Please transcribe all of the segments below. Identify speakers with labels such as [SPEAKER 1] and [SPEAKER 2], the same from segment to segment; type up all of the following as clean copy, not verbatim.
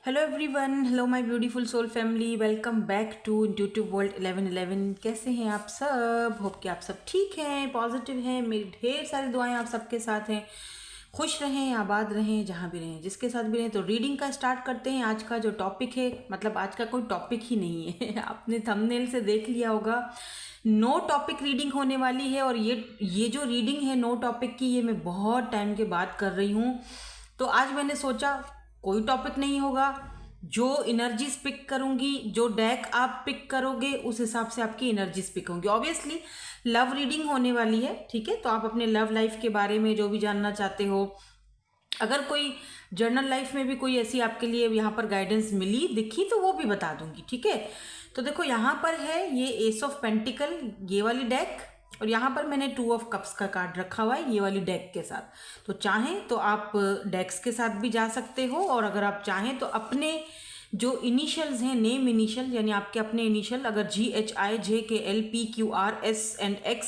[SPEAKER 1] Hello everyone, hello my beautiful soul family, welcome back to intuitive world 1111। कैसे हैं आप सब? होप कि आप सब ठीक हैं, पॉजिटिव हैं। मेरी ढेर सारी दुआएं आप सबके साथ हैं। खुश रहें, आबाद रहें, जहाँ भी रहें, जिसके साथ भी रहें। तो रीडिंग का स्टार्ट करते हैं। आज का जो टॉपिक है, मतलब आज का कोई टॉपिक ही नहीं है आपने थंबनेल से देख लिया होगा, नो टॉपिक रीडिंग होने वाली है। और ये जो रीडिंग है नो टॉपिक की, ये मैं बहुत टाइम के बाद कर रही हूँ। तो आज मैंने सोचा कोई टॉपिक नहीं होगा, जो एनर्जीज पिक करूंगी, जो डेक आप पिक करोगे उस हिसाब से आपकी एनर्जीज पिक होंगी। ऑब्वियसली लव रीडिंग होने वाली है, ठीक है। तो आप अपने लव लाइफ के बारे में जो भी जानना चाहते हो, अगर कोई जर्नल लाइफ में भी कोई ऐसी आपके लिए यहाँ पर गाइडेंस मिली दिखी तो वो भी बता दूंगी, ठीक है। तो देखो यहाँ पर है ये एस ऑफ पेंटिकल, ये वाली डेक, और यहाँ पर मैंने 2 ऑफ कप्स का कार्ड रखा हुआ है ये वाली डेक के साथ। तो चाहें तो आप डेक्स के साथ भी जा सकते हो, और अगर आप चाहें तो अपने जो इनिशियल्स हैं, नेम इनिशियल, यानी आपके अपने इनिशियल, अगर GHIJKLPQRS&X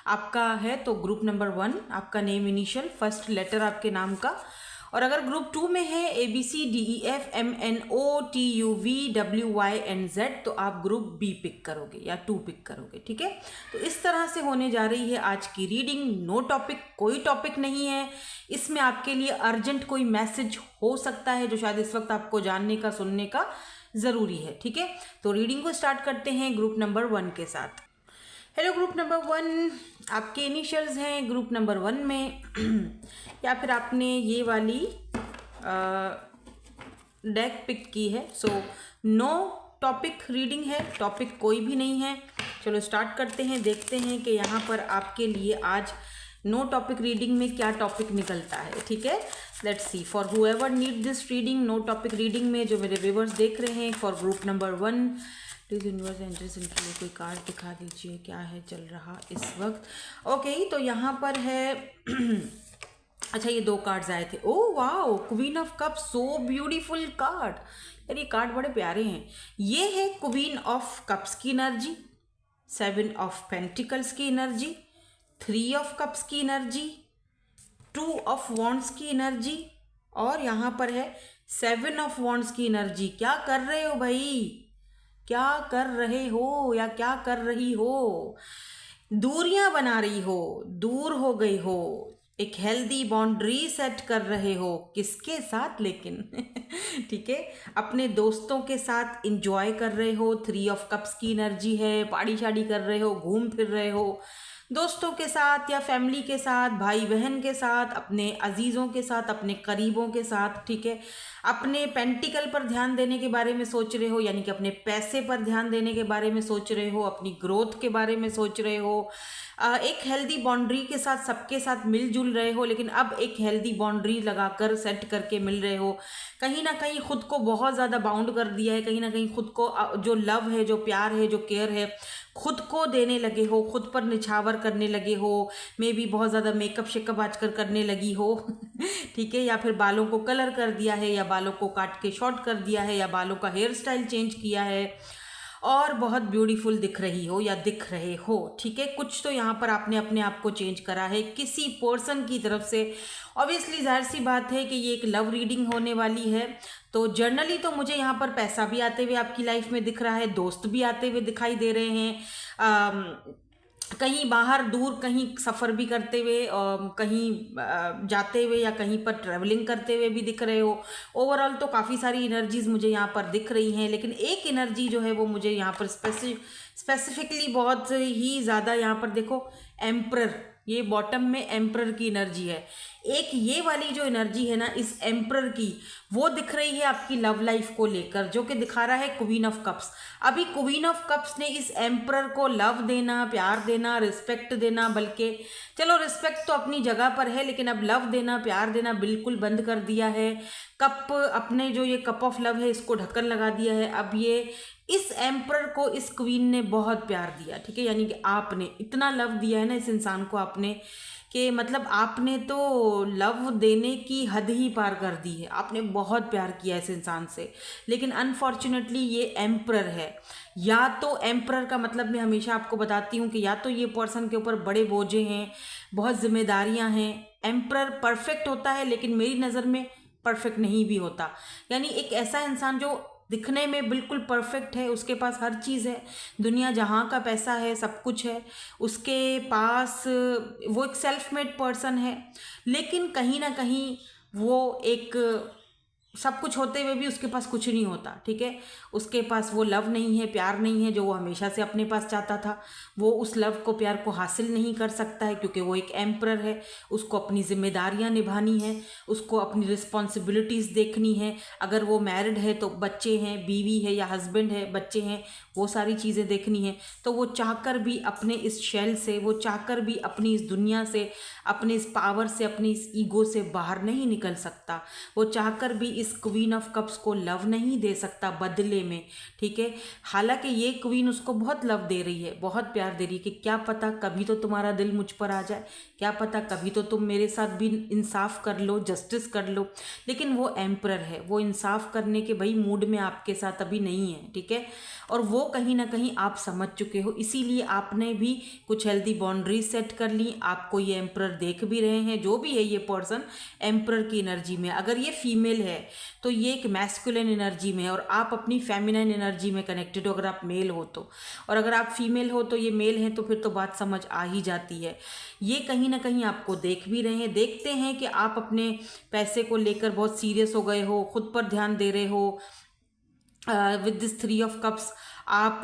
[SPEAKER 1] आपका है तो ग्रुप नंबर 1 आपका नेम इनिशियल, फर्स्ट लेटर आपके नाम का। और अगर ग्रुप 2 में है ABCDEFMNOTUVWYNZ तो आप ग्रुप बी पिक करोगे या 2 पिक करोगे, ठीक है। तो इस तरह से होने जा रही है आज की रीडिंग। नो टॉपिक, कोई टॉपिक नहीं है इसमें। आपके लिए अर्जेंट कोई मैसेज हो सकता है जो शायद इस वक्त आपको जानने का, सुनने का ज़रूरी है, ठीक है। तो रीडिंग को स्टार्ट करते हैं ग्रुप नंबर 1 के साथ। हेलो ग्रुप नंबर 1, आपके इनिशियल्स हैं ग्रुप नंबर 1 में या फिर आपने ये वाली डेक पिक की है। सो नो टॉपिक रीडिंग है, टॉपिक कोई भी नहीं है। चलो स्टार्ट करते हैं, देखते हैं कि यहाँ पर आपके लिए आज नो टॉपिक रीडिंग में क्या टॉपिक निकलता है, ठीक है। Let's see for whoever need this reading. No topic reading में जो मेरे व्यूअर्स देख रहे हैं for group number 1, please universe angels इनके लिए कोई कार्ड दिखा दीजिए, क्या है चल रहा इस वक्त। ओके तो यहाँ पर है अच्छा ये 2 कार्ड्स आए थे। Oh wow, queen of cup, so beautiful card. यार ये कार्ड बड़े प्यारे हैं। ये है क्वीन ऑफ कप्स की एनर्जी, 7 ऑफ पेंटिकल्स की एनर्जी, 3 ऑफ कप्स की एनर्जी, 2 ऑफ वॉन्ड्स की एनर्जी, और यहाँ पर है 7 ऑफ वॉन्ड्स की एनर्जी। क्या कर रहे हो भाई, क्या कर रहे हो या क्या कर रही हो? दूरियां बना रही हो, दूर हो गई हो, एक हेल्दी बाउंड्री सेट कर रहे हो। किसके साथ लेकिन ठीक है, अपने दोस्तों के साथ इंजॉय कर रहे हो। 3 ऑफ कप्स की एनर्जी है, पार्टी शाड़ी कर रहे हो, घूम फिर रहे हो दोस्तों के साथ या फैमिली के साथ, भाई बहन के साथ, अपने अजीज़ों के साथ, अपने करीबों के साथ, ठीक है। अपने पेंटिकल पर ध्यान देने के बारे में सोच रहे हो, यानी कि अपने पैसे पर ध्यान देने के बारे में सोच रहे हो, अपनी ग्रोथ के बारे में सोच रहे हो। एक हेल्दी बाउंड्री के साथ सबके साथ मिलजुल रहे हो, लेकिन अब एक हेल्दी बाउंड्री लगाकर सेट करके मिल रहे हो। कहीं ना कहीं खुद को बहुत ज़्यादा बाउंड कर दिया है, कहीं ना कहीं खुद को जो लव है, जो प्यार है, जो केयर है, खुद को देने लगे हो, खुद पर निछावर करने लगे हो। मे बी बहुत ज़्यादा मेकअप शेकअप आजकल करने लगी हो ठीक है, या फिर बालों को कलर कर दिया है, या बालों को काट के शॉर्ट कर दिया है, या बालों का हेयर स्टाइल चेंज किया है, और बहुत ब्यूटीफुल दिख रही हो या दिख रहे हो, ठीक है। कुछ तो यहाँ पर आपने अपने आप को चेंज करा है किसी पर्सन की तरफ से। ऑब्वियसली जाहिर सी बात है कि ये एक लव रीडिंग होने वाली है। तो जर्नली तो मुझे यहाँ पर पैसा भी आते हुए आपकी लाइफ में दिख रहा है, दोस्त भी आते हुए दिखाई दे रहे हैं, कहीं बाहर दूर कहीं सफ़र भी करते हुए, कहीं जाते हुए या कहीं पर ट्रैवलिंग करते हुए भी दिख रहे हो। ओवरऑल तो काफ़ी सारी एनर्जीज मुझे यहाँ पर दिख रही हैं, लेकिन एक एनर्जी जो है वो मुझे यहाँ पर स्पेसिफिकली बहुत ही ज़्यादा, यहाँ पर देखो एम्परर, ये बॉटम में एम्परर की एनर्जी है। एक ये वाली जो एनर्जी है ना इस एम्परर की, वो दिख रही है आपकी लव लाइफ को लेकर, जो कि दिखा रहा है क्वीन ऑफ कप्स। अभी क्वीन ऑफ कप्स ने इस एम्परर को लव देना, प्यार देना, रिस्पेक्ट देना, बल्कि चलो रिस्पेक्ट तो अपनी जगह पर है, लेकिन अब लव देना, प्यार देना बिल्कुल बंद कर दिया है। कप, अपने जो ये कप ऑफ लव है इसको ढक्कन लगा दिया है। अब ये इस एम्परर को इस क्वीन ने बहुत प्यार दिया, ठीक है, यानी कि आपने इतना लव दिया है ना इस इंसान को आपने, कि मतलब आपने तो लव देने की हद ही पार कर दी है। आपने बहुत प्यार किया इस इंसान से, लेकिन अनफॉर्चुनेटली ये एम्परर है। या तो एम्परर का मतलब मैं हमेशा आपको बताती हूँ कि या तो ये पर्सन के ऊपर बड़े बोझे हैं, बहुत जिम्मेदारियाँ हैं। एम्परर परफेक्ट होता है, लेकिन मेरी नज़र में परफेक्ट नहीं भी होता। यानी एक ऐसा इंसान जो दिखने में बिल्कुल परफेक्ट है, उसके पास हर चीज़ है, दुनिया जहाँ का पैसा है, सब कुछ है उसके पास, वो एक सेल्फ मेड पर्सन है, लेकिन कहीं ना कहीं वो एक सब कुछ होते हुए भी उसके पास कुछ नहीं होता। ठीक है, उसके पास वो लव नहीं है, प्यार नहीं है जो वो हमेशा से अपने पास चाहता था। वो उस लव को, प्यार को हासिल नहीं कर सकता है क्योंकि वो एक एम्परर है। उसको अपनी जिम्मेदारियां निभानी है, उसको अपनी रिस्पॉन्सिबिलिटीज़ देखनी है। अगर वो मैरिड है तो बच्चे हैं, बीवी है या हस्बैंड है, बच्चे हैं, वो सारी चीज़ें देखनी है। तो वो चाहकर भी अपने इस शेल से, वो चाहकर भी अपनी इस दुनिया से, अपने इस पावर से, अपनी इस ईगो से बाहर नहीं निकल सकता। वो चाहकर भी इस क्वीन ऑफ कप्स को लव नहीं दे सकता बदले में। ठीक है, हालांकि ये क्वीन उसको बहुत लव दे रही है, बहुत प्यार दे रही है कि क्या पता कभी तो तुम्हारा दिल मुझ पर आ जाए, क्या पता कभी तो तुम मेरे साथ भी इंसाफ कर लो, जस्टिस कर लो। लेकिन वो एम्परर है, वो इंसाफ करने के भाई मूड में आपके साथ अभी नहीं है। ठीक है, और वो कहीं ना कहीं आप समझ चुके हो, इसीलिए आपने भी कुछ हेल्दी बाउंड्रीज सेट कर ली। आपको ये एम्परर देख भी रहे हैं, जो भी है ये पर्सन एम्परर की एनर्जी में। अगर ये फीमेल है तो ये एक मैस्कुलिन एनर्जी में है और आप अपनी फेमिनाइन एनर्जी में कनेक्टेड हो, अगर आप मेल हो तो। और अगर आप फीमेल हो तो ये मेल है, तो फिर तो बात समझ आ ही जाती है। ये कहीं ना कहीं आपको देख भी रहे हैं, देखते हैं कि आप अपने पैसे को लेकर बहुत सीरियस हो गए हो, खुद पर ध्यान दे रहे हो। विद दिस 3 ऑफ कप्स आप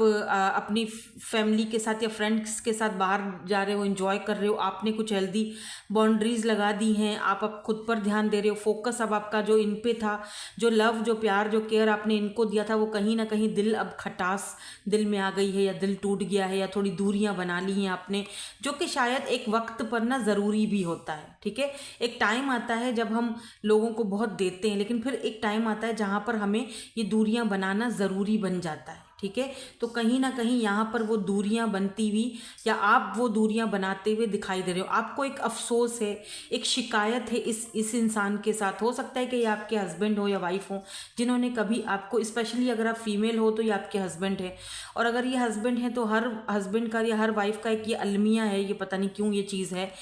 [SPEAKER 1] अपनी फैमिली के साथ या फ्रेंड्स के साथ बाहर जा रहे हो, एंजॉय कर रहे हो, आपने कुछ हेल्दी बाउंड्रीज लगा दी हैं, आप अब खुद पर ध्यान दे रहे हो। फोकस अब आपका जो इन पे था, जो लव, जो प्यार, जो केयर आपने इनको दिया था, वो कहीं ना कहीं दिल अब खटास दिल में आ गई है, या दिल टूट गया है, या थोड़ी दूरियां बना ली हैं आपने, जो कि शायद एक वक्त पर ना ज़रूरी भी होता है। ठीक है, एक टाइम आता है जब हम लोगों को बहुत देते हैं, लेकिन फिर एक टाइम आता है जहाँ पर हमें ये दूरियां बनाना ज़रूरी बन जाता है। ठीक है, तो कहीं ना कहीं यहाँ पर वो दूरियां बनती हुई, या आप वो दूरियां बनाते हुए दिखाई दे रहे हो। आपको एक अफसोस है, एक शिकायत है इस इंसान के साथ। हो सकता है कि ये आपके हस्बैंड हो या वाइफ हो, जिन्होंने कभी आपको, स्पेशली अगर आप फीमेल हो तो ये आपके हस्बैंड है, और अगर ये हस्बैंड है तो हर हस्बैंड का या हर वाइफ का एक ये अलमिया है, ये पता नहीं क्यों ये चीज़ है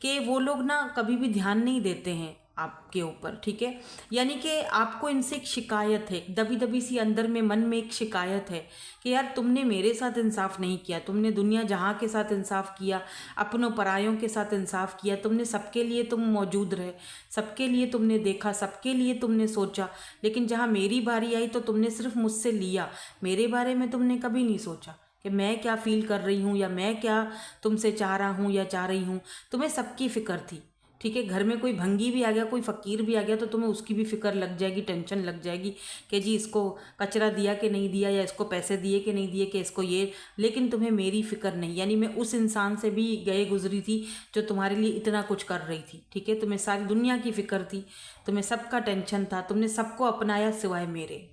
[SPEAKER 1] कि वो लोग ना कभी भी ध्यान नहीं देते हैं आपके ऊपर। ठीक है, यानी कि आपको इनसे एक शिकायत है, दबी दबी सी अंदर में, मन में एक शिकायत है कि यार तुमने मेरे साथ इंसाफ नहीं किया, तुमने दुनिया जहाँ के साथ इंसाफ किया, अपनों परायों के साथ इंसाफ किया, तुमने सबके लिए तुम मौजूद रहे, सबके लिए तुमने देखा, सबके लिए तुमने सोचा, लेकिन जहाँ मेरी बारी आई तो तुमने सिर्फ मुझसे लिया, मेरे बारे में तुमने कभी नहीं सोचा कि मैं क्या फील कर रही हूँ, या मैं क्या तुमसे चाह रहा हूँ या चाह रही हूँ। तुम्हें सबकी फ़िक्र थी। ठीक है, घर में कोई भंगी भी आ गया, कोई फ़कीर भी आ गया, तो तुम्हें उसकी भी फिक्र लग जाएगी, टेंशन लग जाएगी कि जी इसको कचरा दिया कि नहीं दिया, या इसको पैसे दिए कि नहीं दिए, कि इसको ये। लेकिन तुम्हें मेरी फ़िक्र नहीं, यानी मैं उस इंसान से भी गए गुजरी थी जो तुम्हारे लिए इतना कुछ कर रही थी। ठीक है, तुम्हें सारी दुनिया की फ़िक्र थी, तुम्हें सबका टेंशन था, तुमने सबको अपनाया सिवाय मेरे।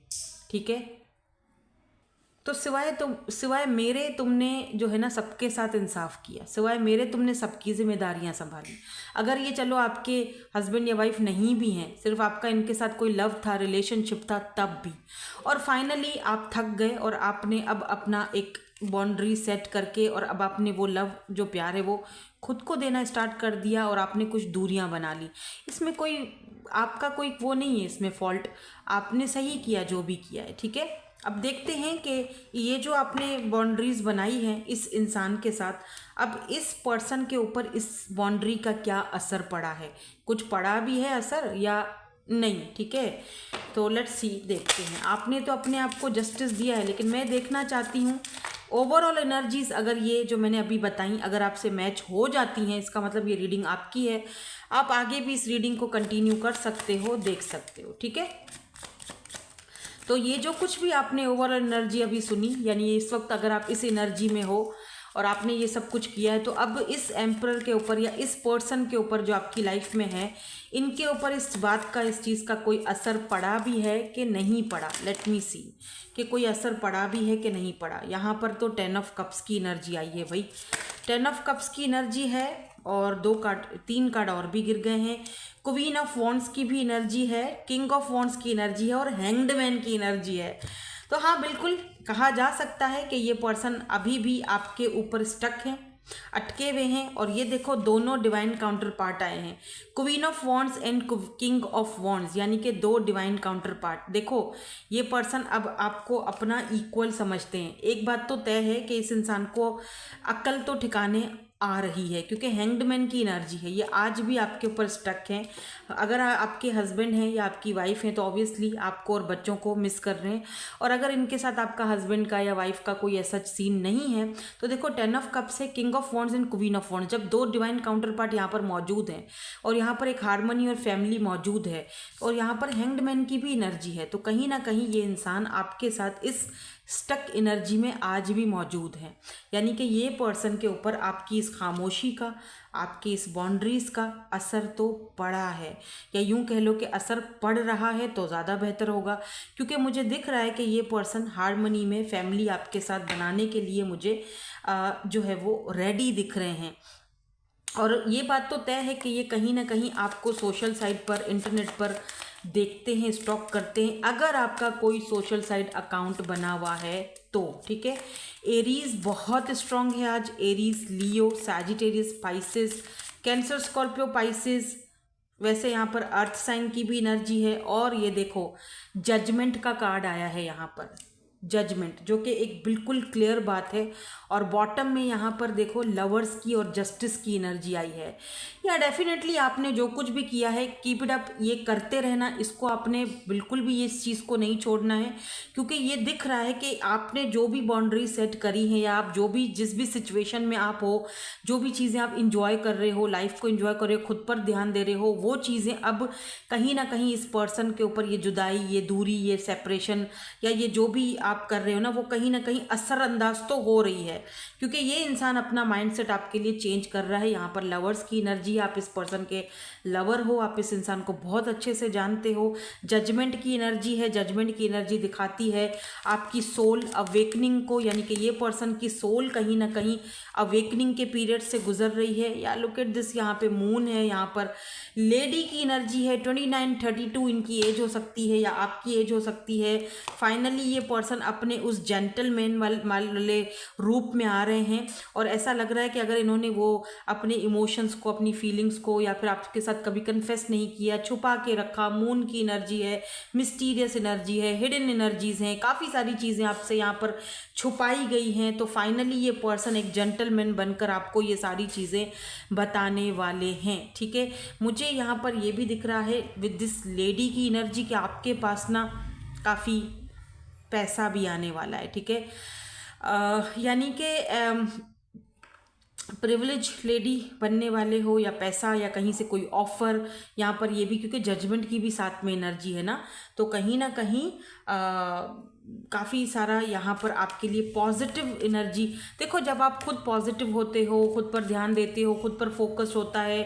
[SPEAKER 1] ठीक है, तो सिवाय मेरे तुमने जो है ना सबके साथ इंसाफ किया, सिवाय मेरे तुमने सबकी जिम्मेदारियां संभाली। अगर ये चलो आपके हस्बैंड या वाइफ नहीं भी हैं, सिर्फ आपका इनके साथ कोई लव था, रिलेशनशिप था, तब भी। और फाइनली आप थक गए और आपने अब अपना एक बाउंड्री सेट करके, और अब आपने वो लव, जो प्यार है, वो खुद को देना स्टार्ट कर दिया, और आपने कुछ दूरियां बना ली। इसमें कोई आपका कोई वो नहीं है, इसमें फॉल्ट, आपने सही किया जो भी किया है। ठीक है, अब देखते हैं कि ये जो आपने बाउंड्रीज़ बनाई हैं इस इंसान के साथ, अब इस पर्सन के ऊपर इस बाउंड्री का क्या असर पड़ा है, कुछ पड़ा भी है असर या नहीं। ठीक है, तो लेट्स सी, देखते हैं। आपने तो अपने आप को जस्टिस दिया है, लेकिन मैं देखना चाहती हूँ ओवरऑल एनर्जीज, अगर ये जो मैंने अभी बताई अगर आपसे मैच हो जाती हैं, इसका मतलब ये रीडिंग आपकी है। आप आगे भी इस रीडिंग को कंटिन्यू कर सकते हो, देख सकते हो। ठीक है, तो ये जो कुछ भी आपने ओवरऑल एनर्जी अभी सुनी, यानी इस वक्त अगर आप इस एनर्जी में हो और आपने ये सब कुछ किया है, तो अब इस एम्परर के ऊपर या इस पर्सन के ऊपर जो आपकी लाइफ में है, इनके ऊपर इस बात का, इस चीज़ का कोई असर पड़ा भी है कि नहीं पड़ा। लेट मी सी कि कोई असर पड़ा भी है कि नहीं पड़ा। यहाँ पर तो 10 ऑफ कप्स की एनर्जी आई है भाई, 10 ऑफ कप्स की एनर्जी है, और 3 कार्ड और भी गिर गए हैं। क्वीन ऑफ वॉन्ड्स की भी एनर्जी है, किंग ऑफ वॉन्ड्स की एनर्जी है, और हैंग्ड मैन की एनर्जी है। तो हाँ, बिल्कुल कहा जा सकता है कि ये पर्सन अभी भी आपके ऊपर स्टक है, अटके हुए हैं। और ये देखो दोनों डिवाइन काउंटर पार्ट आए हैं, queen of wands and king of wands, यानी कि दो डिवाइन काउंटर पार्ट। देखो ये पर्सन अब आपको अपना इक्वल समझते हैं। एक बात तो तय है कि इस इंसान को अक्ल तो ठिकाने आ रही है, क्योंकि हैंग्ड मैन की एनर्जी है, ये आज भी आपके ऊपर स्टक हैं। अगर आपके हस्बैंड हैं या आपकी वाइफ हैं तो ऑब्वियसली आपको और बच्चों को मिस कर रहे हैं। और अगर इनके साथ आपका हस्बैंड का या वाइफ का कोई ऐसा सीन नहीं है तो देखो 10 ऑफ कप्स है, king of wands and queen of wands. जब दो डिवाइन काउंटर पार्ट यहाँ पर मौजूद हैं और यहाँ पर एक हार्मनी और फैमिली मौजूद है और यहाँ पर हैंग्ड मैन की भी एनर्जी है, तो कहीं ना कहीं ये इंसान आपके साथ इस स्टक एनर्जी में आज भी मौजूद है। यानी कि ये पर्सन के ऊपर आपकी इस खामोशी का, आपकी इस बाउंड्रीज का असर तो पड़ा है, या यूं कह लो कि असर पड़ रहा है तो ज़्यादा बेहतर होगा, क्योंकि मुझे दिख रहा है कि ये पर्सन हार्मनी में फैमिली आपके साथ बनाने के लिए मुझे जो है वो रेडी दिख रहे हैं। और ये बात तो तय है कि ये कहीं ना कहीं आपको सोशल साइट पर, इंटरनेट पर देखते हैं, स्टॉक करते हैं, अगर आपका कोई सोशल साइट अकाउंट बना हुआ है तो, ठीक है। एरीज बहुत स्ट्रांग है आज, Aries, Leo, Sagittarius, Pisces, Cancer, Scorpio, Pisces. वैसे यहाँ पर अर्थ साइन की भी एनर्जी है। और ये देखो जजमेंट का कार्ड आया है यहाँ पर, जजमेंट, जो कि एक बिल्कुल क्लियर बात है। और बॉटम में यहाँ पर देखो लवर्स की और जस्टिस की एनर्जी आई है। या डेफिनेटली आपने जो कुछ भी किया है कीप इट अप, ये करते रहना, इसको आपने बिल्कुल भी इस चीज़ को नहीं छोड़ना है, क्योंकि ये दिख रहा है कि आपने जो भी बाउंड्री सेट करी है या आप जो भी जिस भी सिचुएशन में आप हो, जो भी चीज़ें आप इंजॉय कर रहे हो, लाइफ को इंजॉय कर रहे हो, खुद पर ध्यान दे रहे हो, वो चीज़ें अब कहीं ना कहीं इस पर्सन के ऊपर ये जुदाई, ये दूरी, ये सेपरेशन या ये जो भी आप कर रहे हो ना, वो कहीं ना कहीं असरअंदाज तो हो रही है, क्योंकि ये इंसान अपना माइंडसेट आपके लिए चेंज कर रहा है। यहाँ पर लवर्स की एनर्जी, आप इस पर्सन के लवर हो, आप इस इंसान को बहुत अच्छे से जानते हो। जजमेंट की एनर्जी है, जजमेंट की एनर्जी दिखाती है आपकी सोल अवेकनिंग को, यानी कि ये पर्सन की सोल कहीं ना कहीं अवेकनिंग के पीरियड से गुजर रही है। या लुक एट दिस, यहाँ पे मून है, यहाँ पर लेडी की एनर्जी है, 29, 32 इनकी एज हो सकती है या आपकी एज हो सकती है। फाइनली ये पर्सन अपने उस जेंटलमैन वाले रूप में आ रहे हैं और ऐसा लग रहा है कि अगर इन्होंने वो अपने इमोशंस को, अपनी फीलिंग्स को या फिर आपके साथ कभी कन्फेस नहीं किया, छुपा के रखा, मून की एनर्जी है, मिस्टीरियस एनर्जी है, हिडन एनर्जीज हैं, काफ़ी सारी चीज़ें आपसे यहाँ पर छुपाई गई हैं, तो फाइनली ये पर्सन एक जेंटलमैन बनकर आपको ये सारी चीज़ें बताने वाले हैं, ठीक है। मुझे यहाँ पर ये भी दिख रहा है विद दिस लेडी की एनर्जी कि आपके पास ना काफ़ी पैसा भी आने वाला है, ठीक है। यानी कि प्रिविलेज लेडी बनने वाले हो या पैसा या कहीं से कोई ऑफर, यहाँ पर ये भी क्योंकि जजमेंट की भी साथ में एनर्जी है ना, तो कहीं ना कहीं काफ़ी सारा यहाँ पर आपके लिए पॉजिटिव एनर्जी। देखो जब आप खुद पॉजिटिव होते हो, खुद पर ध्यान देते हो, खुद पर फोकस होता है,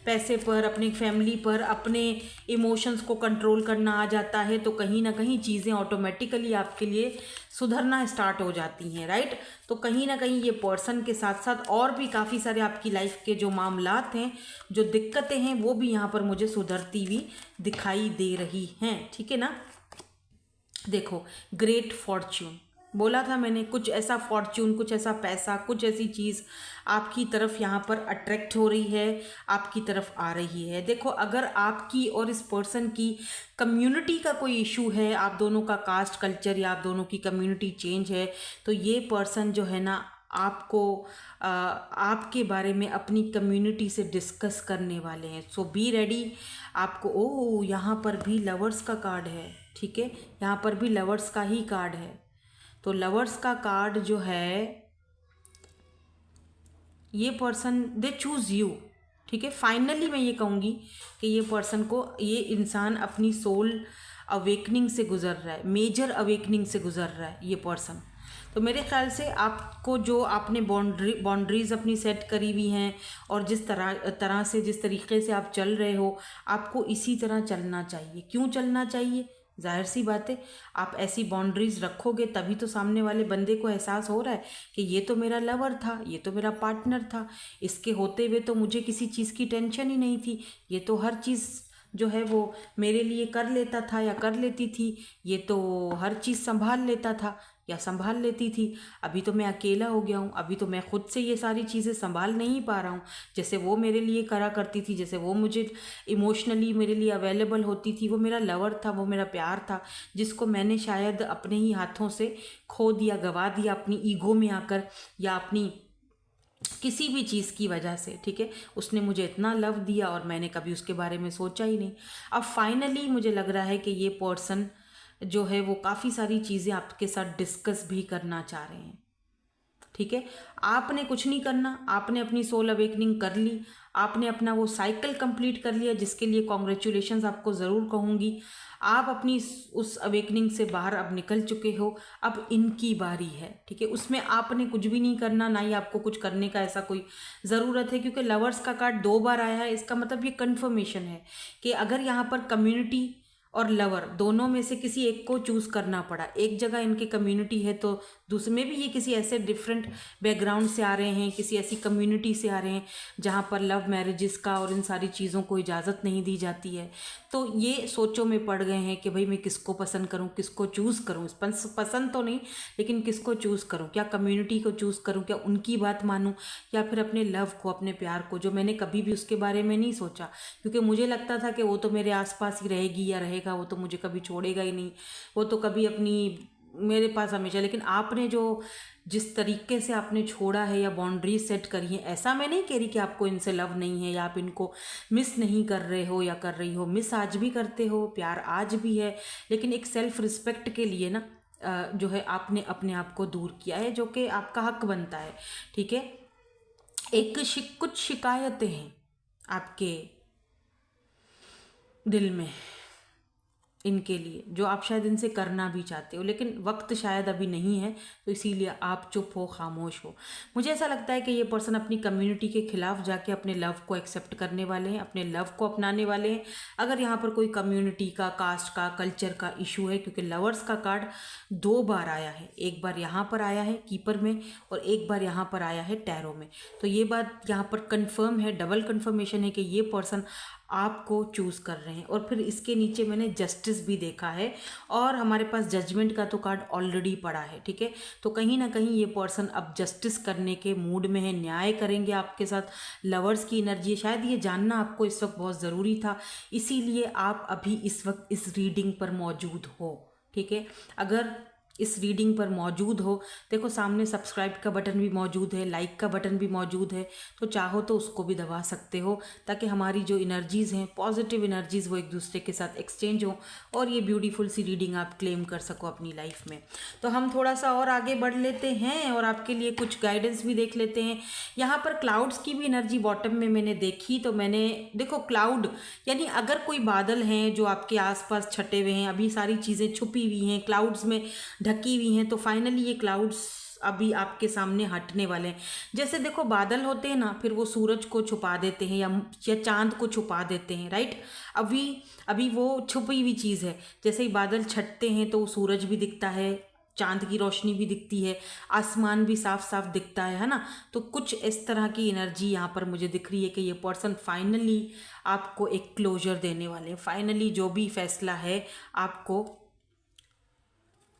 [SPEAKER 1] पैसे पर, अपनी फैमिली पर, अपने इमोशंस को कंट्रोल करना आ जाता है, तो कहीं ना कहीं चीज़ें ऑटोमेटिकली आपके लिए सुधरना स्टार्ट हो जाती हैं, राइट। तो कहीं ना कहीं ये पर्सन के साथ साथ और भी काफ़ी सारे आपकी लाइफ के जो मामलात हैं, जो दिक्कतें हैं, वो भी यहाँ पर मुझे सुधरती हुई दिखाई दे रही हैं, ठीक है ना। देखो ग्रेट फॉर्च्यून बोला था मैंने, कुछ ऐसा फॉर्च्यून, कुछ ऐसा पैसा, कुछ ऐसी चीज़ आपकी तरफ यहाँ पर अट्रैक्ट हो रही है, आपकी तरफ आ रही है। देखो अगर आपकी और इस पर्सन की कम्युनिटी का कोई इशू है, आप दोनों का कास्ट कल्चर या आप दोनों की कम्युनिटी चेंज है, तो ये पर्सन जो है ना आपको आपके बारे में अपनी कम्युनिटी से डिस्कस करने वाले हैं। सो बी रेडी। आपको यहाँ पर भी लवर्स का कार्ड है, ठीक है, यहाँ पर भी लवर्स का ही कार्ड है। तो लवर्स का कार्ड जो है, ये पर्सन दे चूज़ यू, ठीक है। फाइनली मैं ये कहूँगी कि ये पर्सन को, ये इंसान अपनी सोल अवेकनिंग से गुजर रहा है, मेजर अवेकनिंग से गुजर रहा है ये पर्सन। तो मेरे ख्याल से आपको जो आपने बाउंड्रीज़ अपनी सेट करी हुई हैं और जिस तरह से, जिस तरीके से आप चल रहे हो, आपको इसी तरह चलना चाहिए। क्यों चलना चाहिए? जाहिर सी बात है, आप ऐसी बाउंड्रीज़ रखोगे तभी तो सामने वाले बंदे को एहसास हो रहा है कि ये तो मेरा लवर था, ये तो मेरा पार्टनर था, इसके होते हुए तो मुझे किसी चीज़ की टेंशन ही नहीं थी, ये तो हर चीज़ जो है वो मेरे लिए कर लेता था या कर लेती थी, ये तो हर चीज़ संभाल लेता था या संभाल लेती थी। अभी तो मैं अकेला हो गया हूँ, अभी तो मैं खुद से ये सारी चीज़ें संभाल नहीं पा रहा हूँ। जैसे वो मेरे लिए करा करती थी, जैसे वो मुझे इमोशनली मेरे लिए अवेलेबल होती थी, वो मेरा लवर था, वो मेरा प्यार था, जिसको मैंने शायद अपने ही हाथों से खो दिया, गवा दिया अपनी ईगो में आकर या अपनी किसी भी चीज़ की वजह से। ठीक है, उसने मुझे इतना लव दिया और मैंने कभी उसके बारे में सोचा ही नहीं। अब फाइनली मुझे लग रहा है कि ये पर्सन जो है वो काफ़ी सारी चीज़ें आपके साथ डिस्कस भी करना चाह रहे हैं। ठीक है, आपने कुछ नहीं करना, आपने अपनी सोल अवेकनिंग कर ली, आपने अपना वो साइकिल कंप्लीट कर लिया, जिसके लिए कॉन्ग्रेचुलेशंस आपको ज़रूर कहूँगी। आप अपनी उस अवेकनिंग से बाहर अब निकल चुके हो, अब इनकी बारी है। ठीक है, उसमें आपने कुछ भी नहीं करना, ना ही आपको कुछ करने का ऐसा कोई ज़रूरत है, क्योंकि लवर्स का कार्ड 2 बार आया है। इसका मतलब ये कन्फर्मेशन है कि अगर यहाँ पर कम्युनिटी और लवर दोनों में से किसी एक को चूज़ करना पड़ा, एक जगह इनकी कम्युनिटी है तो दूसरे में भी ये किसी ऐसे डिफरेंट बैकग्राउंड से आ रहे हैं, किसी ऐसी कम्युनिटी से आ रहे हैं जहाँ पर लव मैरिजेस का और इन सारी चीज़ों को इजाज़त नहीं दी जाती है। तो ये सोचों में पड़ गए हैं कि भाई मैं किसको पसंद करूँ, किसको चूज़ करूँ। पसंद तो नहीं, लेकिन किसको चूज़ करूँ, क्या कम्युनिटी को चूज़ करूँ, क्या उनकी बात मानूँ, या फिर अपने लव को, अपने प्यार को, जो मैंने कभी भी उसके बारे में नहीं सोचा, क्योंकि मुझे लगता था कि वो तो मेरे आसपास ही रहेगी या रहेगा, वो तो मुझे कभी छोड़ेगा ही नहीं, वो तो कभी अपनी मेरे पास हमेशा। लेकिन आपने जो जिस तरीके से आपने छोड़ा है या बाउंड्री सेट करी है, ऐसा मैं नहीं कह रही कि आपको इनसे लव नहीं है या आप इनको मिस नहीं कर रहे हो या कर रही हो, मिस आज भी करते हो, प्यार आज भी है, लेकिन एक सेल्फ रिस्पेक्ट के लिए ना जो है आपने अपने आप को दूर किया है, जो कि आपका हक बनता है। ठीक है, कुछ शिकायतें हैं आपके दिल में इनके लिए, जो आप शायद इनसे करना भी चाहते हो, लेकिन वक्त शायद अभी नहीं है, तो इसीलिए आप चुप हो, खामोश हो। मुझे ऐसा लगता है कि ये पर्सन अपनी कम्युनिटी के खिलाफ जाके अपने लव को एक्सेप्ट करने वाले हैं, अपने लव को अपनाने वाले हैं। अगर यहाँ पर कोई कम्युनिटी का, कास्ट का, कल्चर का इशू है, क्योंकि लवर्स का कार्ड 2 बार आया है, एक बार यहाँ पर आया है कीपर में और एक बार यहाँ पर आया है टैरो में। तो ये बात यहाँ पर कंफर्म है, डबल कंफर्मेशन है कि ये पर्सन आपको चूज़ कर रहे हैं। और फिर इसके नीचे मैंने जस्टिस भी देखा है और हमारे पास जजमेंट का तो कार्ड ऑलरेडी पड़ा है। ठीक है, तो कहीं ना कहीं ये पर्सन अब जस्टिस करने के मूड में है, न्याय करेंगे आपके साथ। लवर्स की एनर्जी है, शायद ये जानना आपको इस वक्त बहुत ज़रूरी था, इसीलिए आप अभी इस वक्त इस रीडिंग पर मौजूद हो। ठीक है, अगर इस रीडिंग पर मौजूद हो, देखो सामने सब्सक्राइब का बटन भी मौजूद है, लाइक का बटन भी मौजूद है, तो चाहो तो उसको भी दबा सकते हो, ताकि हमारी जो एनर्जीज़ हैं, पॉजिटिव एनर्जीज़, वो एक दूसरे के साथ एक्सचेंज हो और ये ब्यूटीफुल सी रीडिंग आप क्लेम कर सको अपनी लाइफ में। तो हम थोड़ा सा और आगे बढ़ लेते हैं और आपके लिए कुछ गाइडेंस भी देख लेते हैं। यहाँ पर क्लाउड्स की भी एनर्जी बॉटम में मैंने देखी, तो मैंने देखो क्लाउड यानी अगर कोई बादल हैं जो आपके आसपास छटे हुए हैं, अभी सारी चीज़ें छुपी हुई हैं, क्लाउड्स में ढकी हुई हैं, तो फाइनली ये क्लाउड्स अभी आपके सामने हटने वाले हैं। जैसे देखो बादल होते हैं ना, फिर वो सूरज को छुपा देते हैं या चांद को छुपा देते हैं, राइट। अभी वो छुपी हुई चीज़ है, जैसे ही बादल छटते हैं तो सूरज भी दिखता है, चांद की रोशनी भी दिखती है, आसमान भी साफ साफ दिखता है ना। तो कुछ इस तरह की एनर्जी यहाँ पर मुझे दिख रही है कि ये पर्सन फाइनली आपको एक क्लोजर देने वाले हैं, फाइनली जो भी फैसला है आपको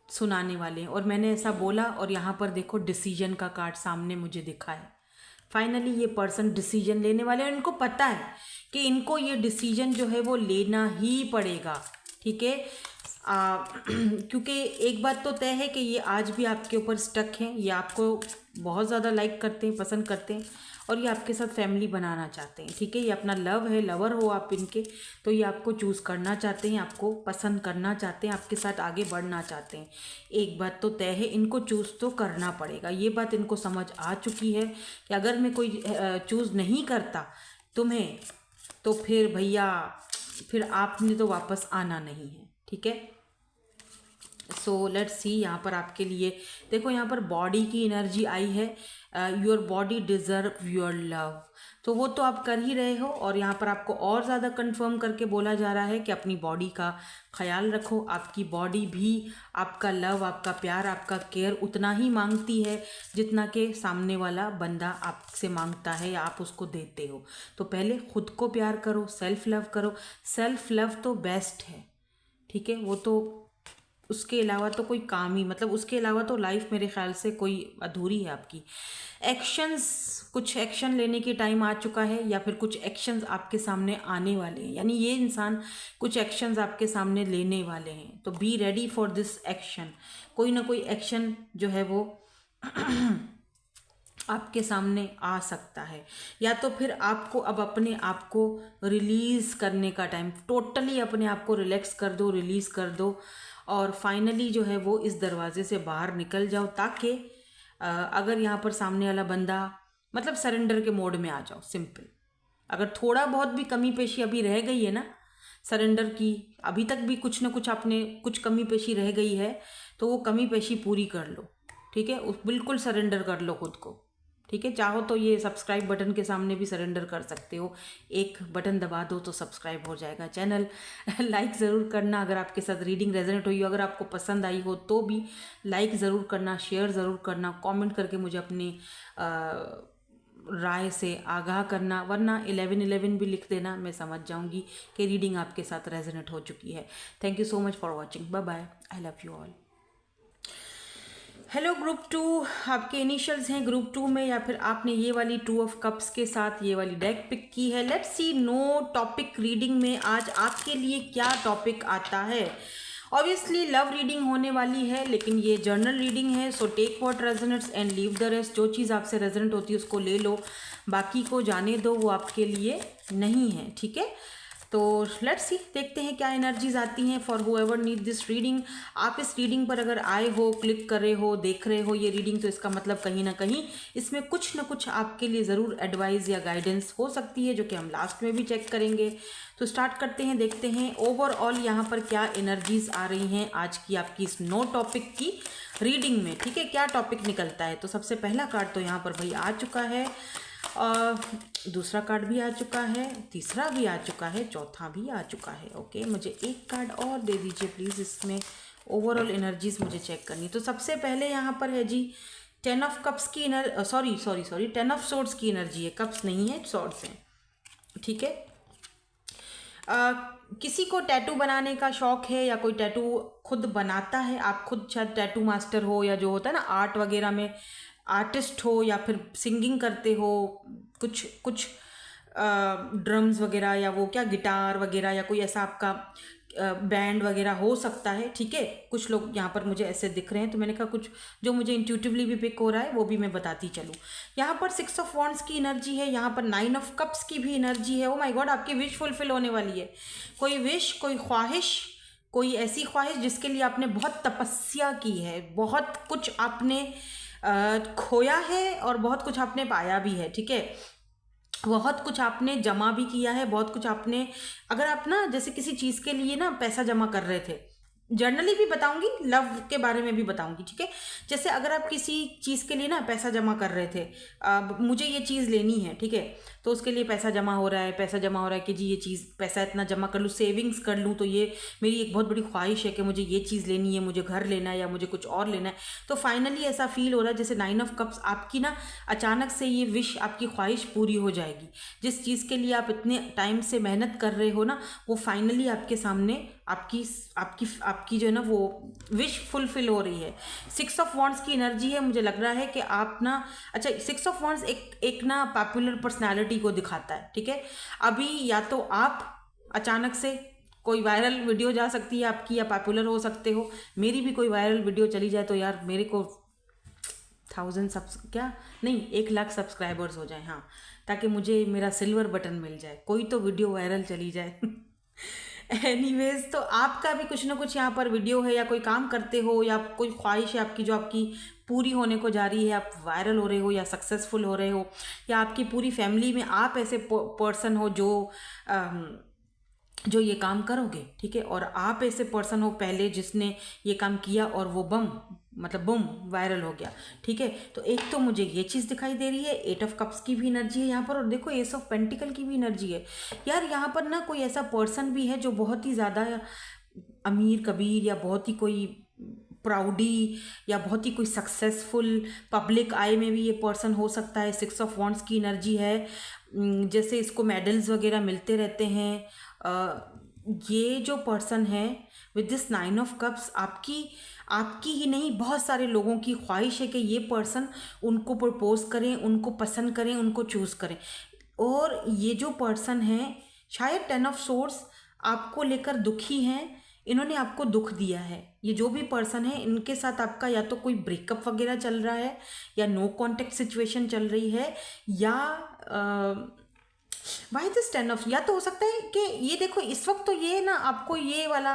[SPEAKER 1] सुनाने वाले हैं। और मैंने ऐसा बोला और यहाँ पर देखो डिसीजन का कार्ड सामने मुझे दिखा है। फाइनली ये पर्सन डिसीजन लेने वाले हैं और इनको पता है कि इनको ये डिसीजन जो है वो लेना ही पड़ेगा। ठीक है, क्योंकि एक बात तो तय है कि ये आज भी आपके ऊपर स्टक हैं, ये आपको बहुत ज़्यादा लाइक करते हैं, पसंद करते हैं और ये आपके साथ फैमिली बनाना चाहते हैं। ठीक है, ये अपना लव है, लवर हो आप इनके, तो ये आपको चूज़ करना चाहते हैं, आपको पसंद करना चाहते हैं, आपके साथ आगे बढ़ना चाहते हैं। एक बात तो तय है, इनको चूज़ तो करना पड़ेगा। ये बात इनको समझ आ चुकी है कि अगर मैं कोई चूज़ नहीं करता तुम्हें, तो फिर भैया फिर आपने तो वापस आना नहीं है। ठीक है, सो लेट्स सी यहाँ पर आपके लिए देखो, यहाँ पर बॉडी की एनर्जी आई है, your body deserve your love. तो वो तो आप कर ही रहे हो, और यहाँ पर आपको और ज़्यादा कंफर्म करके बोला जा रहा है कि अपनी बॉडी का ख्याल रखो। आपकी बॉडी भी आपका लव, आपका प्यार, आपका केयर उतना ही मांगती है जितना कि सामने वाला बंदा आपसे मांगता है या आप उसको देते हो। तो पहले खुद को प्यार करो, सेल्फ लव करो। सेल्फ लव तो बेस्ट है, ठीक है। वो तो उसके अलावा तो कोई काम ही, मतलब उसके अलावा तो लाइफ मेरे ख्याल से कोई अधूरी है आपकी। एक्शंस, कुछ एक्शन लेने की टाइम आ चुका है, या फिर कुछ एक्शंस आपके सामने आने वाले हैं, यानी ये इंसान कुछ एक्शंस आपके सामने लेने वाले हैं। तो be ready for this action. कोई ना कोई एक्शन जो है वो आपके सामने आ सकता है, या तो फिर आपको अब अपने आप को रिलीज़ करने का टाइम, टोटली अपने आप को रिलैक्स कर दो, रिलीज़ कर दो, और फाइनली जो है वो इस दरवाजे से बाहर निकल जाओ, ताकि अगर यहाँ पर सामने वाला बंदा, मतलब सरेंडर के मोड में आ जाओ, सिंपल। अगर थोड़ा बहुत भी कमी पेशी अभी रह गई है ना सरेंडर की, अभी तक भी कुछ ना कुछ आपने कुछ कमी पेशी रह गई है, तो वो कमी पेशी पूरी कर लो, ठीक है। बिल्कुल सरेंडर कर लो खुद को, ठीक है। चाहो तो ये सब्सक्राइब बटन के सामने भी सरेंडर कर सकते हो, एक बटन दबा दो तो सब्सक्राइब हो जाएगा चैनल। लाइक ज़रूर करना अगर आपके साथ रीडिंग रेजोनेट हुई हो, अगर आपको पसंद आई हो तो भी लाइक ज़रूर करना, शेयर ज़रूर करना, कमेंट करके मुझे अपनी राय से आगाह करना, वरना 1111 भी लिख देना, मैं समझ जाऊंगी कि रीडिंग आपके साथ रेजोनेट हो चुकी है। Thank you so much for watching, bye bye, I love you all. Hello group 2, आपके इनिशियल्स हैं ग्रुप 2 में, या फिर आपने ये वाली 2 ऑफ कप्स के साथ ये वाली डेक पिक की है। Let's see no topic reading में आज आपके लिए क्या टॉपिक आता है। ऑब्वियसली लव रीडिंग होने वाली है, लेकिन ये जर्नल रीडिंग है, so take what resonates and leave the rest. जो चीज़ आपसे रेजोनेट होती है उसको ले लो, बाकी को जाने दो, वो आपके लिए नहीं है, ठीक है। तो लेट्स सी, देखते हैं क्या एनर्जीज आती हैं for whoever need this reading. आप इस रीडिंग पर अगर आए हो, क्लिक कर रहे हो, देख रहे हो ये रीडिंग, तो इसका मतलब कहीं ना कहीं इसमें कुछ ना कुछ आपके लिए ज़रूर एडवाइस या गाइडेंस हो सकती है, जो कि हम लास्ट में भी चेक करेंगे। तो स्टार्ट करते हैं, देखते हैं ओवरऑल यहाँ पर क्या एनर्जीज आ रही हैं आज की आपकी इस नो टॉपिक की रीडिंग में, ठीक है। क्या टॉपिक निकलता है। तो सबसे पहला कार्ड तो यहाँ पर भाई आ चुका है, दूसरा कार्ड भी आ चुका है, तीसरा भी आ चुका है, चौथा भी आ चुका है। ओके, मुझे एक कार्ड और दे दीजिए प्लीज़, इसमें ओवरऑल एनर्जीज मुझे चेक करनी। तो सबसे पहले यहाँ पर है जी 10 ऑफ कप्स की सॉरी 10 ऑफ सोर्ड्स की एनर्जी है, कप्स नहीं है, सोर्ड्स हैं, ठीक है। किसी को टैटू बनाने का शौक है, या कोई टैटू खुद बनाता है, आप खुद शायद टैटू मास्टर हो, या जो होता है ना आर्ट वगैरह में आर्टिस्ट हो, या फिर सिंगिंग करते हो, कुछ ड्रम्स वगैरह, या वो क्या गिटार वगैरह, या कोई ऐसा आपका बैंड वगैरह हो सकता है, ठीक है। कुछ लोग यहाँ पर मुझे ऐसे दिख रहे हैं, तो मैंने कहा कुछ जो मुझे इंट्यूटिवली भी पिक हो रहा है वो भी मैं बताती चलूँ। यहाँ पर 6 ऑफ वॉन्ड्स की एनर्जी है, यहाँ पर 9 ऑफ कप्स की भी एनर्जी है। ओ माय गॉड, आपकी विश फुलफिल होने वाली है। कोई विश, कोई ख्वाहिश, कोई ऐसी ख्वाहिश जिसके लिए आपने बहुत तपस्या की है, बहुत कुछ आपने खोया है और बहुत कुछ आपने पाया भी है, ठीक है। बहुत कुछ आपने जमा भी किया है, बहुत कुछ आपने, अगर आप ना जैसे किसी चीज़ के लिए ना पैसा जमा कर रहे थे, जर्नली भी बताऊंगी, लव के बारे में भी बताऊंगी, ठीक है। जैसे अगर आप किसी चीज़ के लिए ना पैसा जमा कर रहे थे, मुझे ये चीज़ लेनी है, ठीक है, तो उसके लिए पैसा जमा हो रहा है कि जी ये चीज़ पैसा इतना जमा कर लूँ, सेविंग्स कर लूँ, तो ये मेरी एक बहुत बड़ी ख्वाहिश है कि मुझे ये चीज़ लेनी है, मुझे घर लेना है, या मुझे कुछ और लेना है। तो फाइनली ऐसा फील हो रहा है जैसे 9 ऑफ कप्स, आपकी ना अचानक से ये विश, आपकी ख्वाहिश पूरी हो जाएगी। जिस चीज़ के लिए आप इतने टाइम से मेहनत कर रहे हो ना, वो फाइनली आपके सामने आपकी जो है ना वो विश फुलफिल हो रही है। 6 ऑफ वॉन्ड्स की एनर्जी है, मुझे लग रहा है कि आप ना, अच्छा 6 ऑफ वॉन्ड्स एक ना पॉपुलर पर्सनालिटी को दिखाता है, ठीक है। अभी या तो आप अचानक से कोई वायरल वीडियो जा सकती है आपकी, या पॉपुलर हो सकते हो। मेरी भी कोई वायरल वीडियो चली जाए तो यार मेरे को 1 लाख सब्सक्राइबर्स हो जाए, हाँ, ताकि मुझे मेरा सिल्वर बटन मिल जाए, कोई तो वीडियो वायरल चली जाए। एनीवेज, तो आपका भी कुछ ना कुछ यहाँ पर वीडियो है, या कोई काम करते हो, या कोई ख्वाहिश है आपकी जो आपकी पूरी होने को जा रही है, आप वायरल हो रहे हो या सक्सेसफुल हो रहे हो, या आपकी पूरी फैमिली में आप ऐसे पर्सन हो जो जो ये काम करोगे, ठीक है। और आप ऐसे पर्सन हो पहले जिसने ये काम किया और वो मतलब बम वायरल हो गया, ठीक है। तो एक तो मुझे ये चीज़ दिखाई दे रही है, 8 ऑफ कप्स की भी एनर्जी है यहाँ पर, और देखो एस ऑफ पेंटिकल की भी एनर्जी है। यार यहाँ पर ना कोई ऐसा पर्सन भी है जो बहुत ही ज़्यादा अमीर कबीर, या बहुत ही कोई प्राउडी, या बहुत ही कोई सक्सेसफुल पब्लिक आई में भी ये पर्सन हो सकता है। 6 ऑफ वॉन्ड्स की एनर्जी है, जैसे इसको मेडल्स वगैरह मिलते रहते हैं। ये जो पर्सन है विद दिस 9 ऑफ कप्स, आपकी ही नहीं बहुत सारे लोगों की ख्वाहिश है कि ये पर्सन उनको प्रपोज करें, उनको पसंद करें, उनको चूज़ करें। और ये जो पर्सन है शायद 10 ऑफ सोर्स आपको लेकर दुखी हैं, इन्होंने आपको दुख दिया है। ये जो भी पर्सन है इनके साथ आपका या तो कोई ब्रेकअप वगैरह चल रहा है, या नो कांटेक्ट सिचुएशन चल रही है, या वाई दिस 10 ऑफ, या तो हो सकता है कि ये देखो इस वक्त तो ये ना आपको ये वाला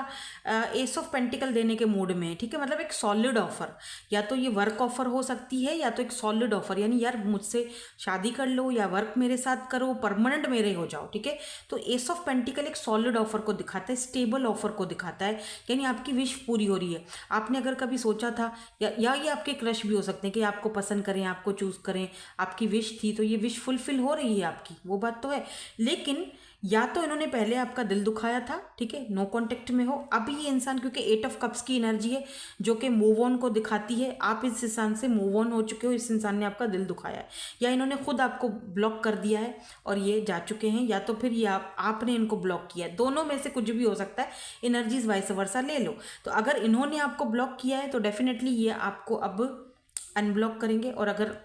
[SPEAKER 1] एस ऑफ पेंटिकल देने के मूड में है, ठीक है। मतलब एक सॉलिड ऑफर, या तो ये वर्क ऑफर हो सकती है, या तो एक सॉलिड ऑफर, यानी यार मुझसे शादी कर लो या वर्क मेरे साथ करो, परमानेंट मेरे हो जाओ, ठीक है। तो एस ऑफ पेंटिकल एक सॉलिड ऑफर को दिखाता है, स्टेबल ऑफर को दिखाता है, यानी आपकी विश पूरी हो रही है। आपने अगर कभी सोचा था, या ये आपके क्रश भी हो सकते हैं कि आपको पसंद करें, आपको चूज़ करें, आपकी विश थी, तो ये विश फुलफिल हो रही है आपकी, वो बात तो है। लेकिन या तो इन्होंने पहले आपका दिल दुखाया था, ठीक है, नो कांटेक्ट में हो। अभी ये इंसान, क्योंकि 8 ऑफ कप्स की एनर्जी है जो कि मूव ऑन को दिखाती है, आप इस इंसान से मूव ऑन हो चुके हो, इस इंसान ने आपका दिल दुखाया है, या इन्होंने खुद आपको ब्लॉक कर दिया है और ये जा चुके हैं, या तो फिर ये आपने इनको ब्लॉक किया है। दोनों में से कुछ भी हो सकता है, एनर्जीज वाइस वर्सा ले लो। तो अगर इन्होंने आपको ब्लॉक किया है तो डेफिनेटली ये आपको अब अनब्लॉक करेंगे, और अगर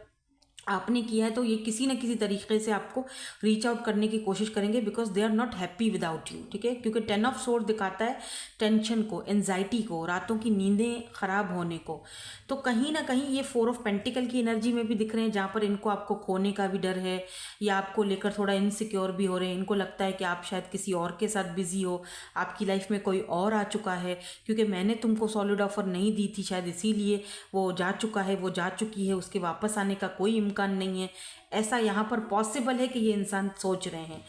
[SPEAKER 1] आपने किया है तो ये किसी न किसी तरीके से आपको रीच आउट करने की कोशिश करेंगे, because they are not happy without you, ठीक है। क्योंकि 10 ऑफ सोर्ड दिखाता है टेंशन को, एंजाइटी को, रातों की नींदें खराब होने को। तो कहीं ना कहीं ये 4 ऑफ पेंटिकल की एनर्जी में भी दिख रहे हैं, जहाँ पर इनको आपको खोने का भी डर है, या आपको लेकर थोड़ा इनसिक्योर भी हो रहे हैं। इनको लगता है कि आप शायद किसी और के साथ बिजी हो, आपकी लाइफ में कोई और आ चुका है, क्योंकि मैंने तुमको सॉलिड ऑफर नहीं दी थी, शायद इसीलिए वो जा चुका है, वो जा चुकी है, उसके वापस आने का कोई इम्कान नहीं है। ऐसा यहाँ पर पॉसिबल है कि ये इंसान सोच रहे हैं।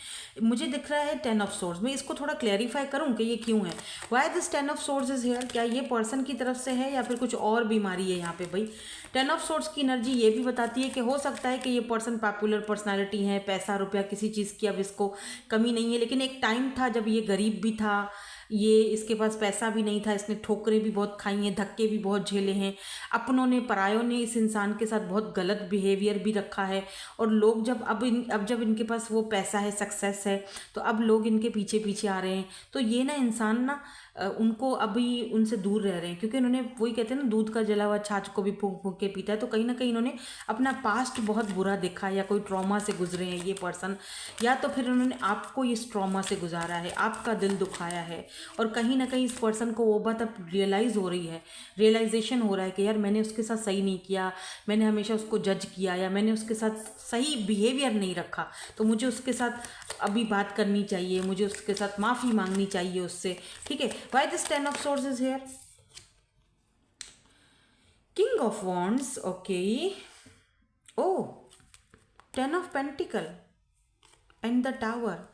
[SPEAKER 1] मुझे दिख रहा है 10 ऑफ सोर्ड्स में, इसको थोड़ा क्लैरिफाई करूँ कि ये क्यों है, why this 10 of swords is hair. क्या ये पर्सन की तरफ से है या फिर कुछ और बीमारी है यहाँ पे भाई। 10 ऑफ सोर्ड्स की एनर्जी ये भी बताती है कि हो सकता है कि ये पर्सन पॉपुलर पर्सनैलिटी है, पैसा रुपया किसी चीज़ की अब इसको कमी नहीं है, लेकिन एक टाइम था जब ये गरीब भी था, ये इसके पास पैसा भी नहीं था, इसने ठोकरें भी बहुत खाई हैं, धक्के भी बहुत झेले हैं, अपनों ने परायों ने इस इंसान के साथ बहुत गलत बिहेवियर भी रखा है। और लोग जब अब जब इनके पास वो पैसा है, सक्सेस है, तो अब लोग इनके पीछे पीछे आ रहे हैं। तो ये ना इंसान ना उनको अभी उनसे दूर रह रहे हैं, क्योंकि इन्होंने वही कहते हैं ना, दूध का जला हुआ छाछ को भी फूंक फूंक के पीता है। तो कहीं ना कहीं इन्होंने अपना पास्ट बहुत बुरा देखा है, या कोई ट्रॉमा से गुजरे हैं ये पर्सन, या तो फिर उन्होंने आपको इस ट्रॉमा से गुजारा है, आपका दिल दुखाया है। और कहीं ना कहीं इस पर्सन को वो बात अब रियलाइज़ हो रही है, रियलाइजेशन हो रहा है कि यार मैंने उसके साथ सही नहीं किया, मैंने हमेशा उसको जज किया, या मैंने उसके साथ सही बिहेवियर नहीं रखा, तो मुझे उसके साथ अभी बात करनी चाहिए, मुझे उसके साथ माफ़ी मांगनी चाहिए उससे, ठीक है। Why this 10 of swords is here. King of wands, okay, oh 10 of pentacle and the tower.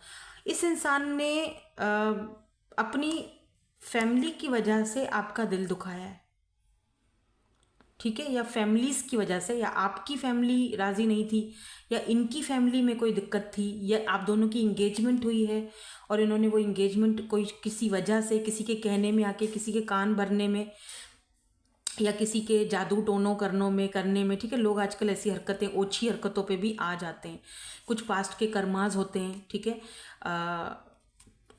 [SPEAKER 1] इस इंसान ने अपनी फैमिली की वजह से आपका दिल दुखाया है, ठीक है, या फैमिलीज की वजह से, या आपकी फैमिली राज़ी नहीं थी, या इनकी फैमिली में कोई दिक्कत थी, या आप दोनों की इंगेजमेंट हुई है और इन्होंने वो इंगेजमेंट कोई किसी वजह से, किसी के कहने में आके, किसी के कान भरने में, या किसी के जादू टोनों करने में, ठीक है। लोग आजकल ऐसी हरकतें, ओछी हरकतों पे भी आ जाते हैं, कुछ पास्ट के कर्मास होते हैं, ठीक है।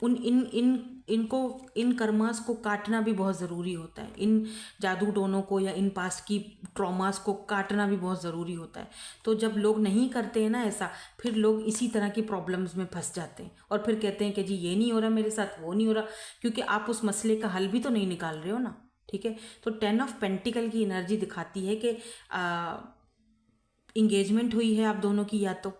[SPEAKER 1] उन इन इन इनको इन कर्मास को काटना भी बहुत ज़रूरी होता है, इन जादू टोनों को या इन पास्ट की ट्रॉमास को काटना भी बहुत ज़रूरी होता है। तो जब लोग नहीं करते हैं ना ऐसा, फिर लोग इसी तरह की प्रॉब्लम्स में फंस जाते हैं, और फिर कहते हैं कि जी ये नहीं हो रहा मेरे साथ, वो नहीं हो रहा, क्योंकि आप उस मसले का हल भी तो नहीं निकाल रहे हो ना, ठीक है। तो 10 ऑफ पेंटिकल की एनर्जी दिखाती है कि इंगेजमेंट हुई है आप दोनों की, या तो